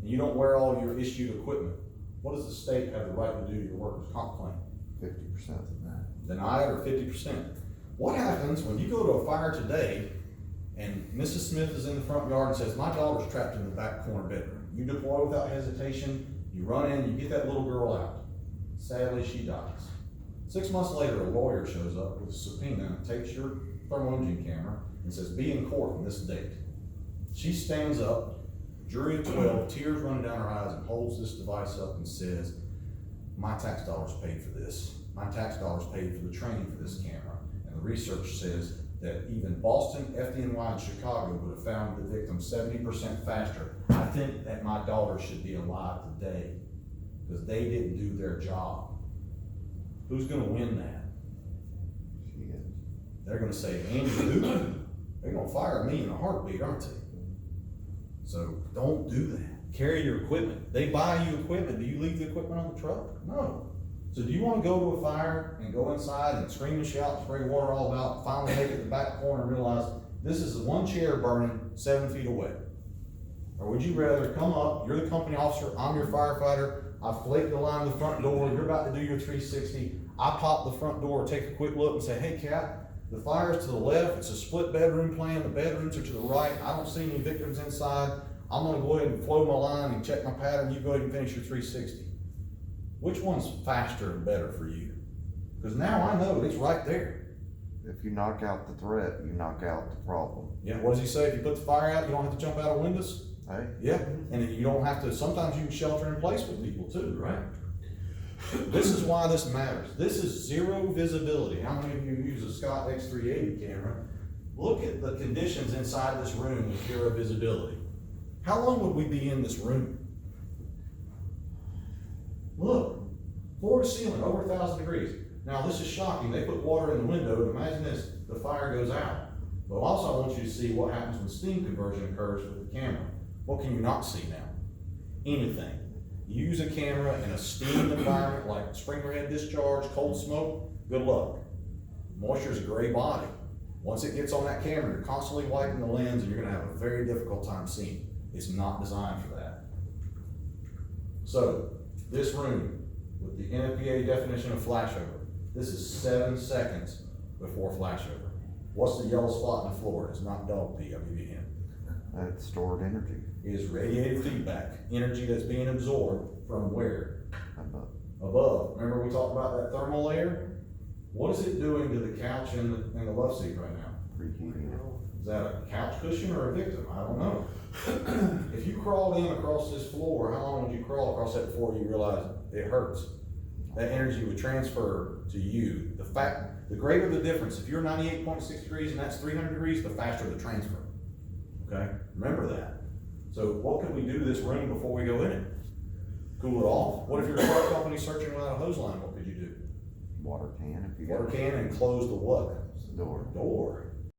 and you don't wear all your issued equipment, what does the state have the right to do to your workers' comp claim? 50%. Deny it or 50%. What happens when you go to a fire today and Mrs. Smith is in the front yard and says, my daughter's trapped in the back corner bedroom? You deploy without hesitation, you run in, you get that little girl out. Sadly, she dies. 6 months later, a lawyer shows up with a subpoena and takes your thermal imaging camera and says, be in court on this date. She stands up, jury of 12, tears running down her eyes, and holds this device up and says, my tax dollars paid for this. My tax dollars paid for the training for this camera. And the research says that even Boston, FDNY, and Chicago would have found the victim 70% faster. I think that my daughter should be alive today because they didn't do their job. Who's gonna win that? She is. They're gonna say, Andy who? They're gonna fire me in a heartbeat, aren't they? So don't do that. Carry your equipment. They buy you equipment. Do you leave the equipment on the truck? No. So do you want to go to a fire and go inside and scream and shout and spray water all about, finally make it to the back corner and realize this is the one chair burning 7 feet away? Or would you rather come up, you're the company officer, I'm your firefighter, I flake the line of the front door, you're about to do your 360, I pop the front door, take a quick look and say, hey Cap, the fire's to the left, it's a split bedroom plan, the bedrooms are to the right, I don't see any victims inside, I'm gonna go ahead and flow my line and check my pattern, you go ahead and finish your 360. Which one's faster and better for you? Because now I know it's right there. If you knock out the threat, you knock out the problem. Yeah, what does he say? If you put the fire out, you don't have to jump out of windows? Hey? Yeah, and you don't have to, sometimes you can shelter in place with people too, right? This is why this matters. This is zero visibility. How many of you use a Scott X380 camera? Look at the conditions inside this room with zero visibility. How long would we be in this room? Look, floor to ceiling, over 1,000 degrees. Now this is shocking. They put water in the window, and imagine this, the fire goes out. But also I want you to see what happens when steam conversion occurs with the camera. What can you not see now? Anything. Use a camera in a steam environment like sprinkler head discharge, cold smoke, good luck. Moisture is a gray body. Once it gets on that camera, you're constantly wiping the lens and you're gonna have a very difficult time seeing. It's not designed for that. So, this room, with the NFPA definition of flashover, this is 7 seconds before flashover. What's the yellow spot in the floor? It's not dog pee, I'll give you a hint. That's stored energy. It is radiated feedback, energy that's being absorbed from where? Above. Above. Remember we talked about that thermal layer? What is it doing to the couch and the love seat right now? Preheating it. Is that a couch cushion or a victim? I don't know. If you crawled in across this floor, how long would you crawl across that before you realize it hurts? That energy would transfer to you. The greater the difference, if you're 98.6 degrees and that's 300 degrees, the faster the transfer. Okay? Remember that. So what could we do to this room before we go in it? Cool it off? What if you're a truck company searching without a hose line? What could you do? Water can if you Water got can and close the what? door. Door.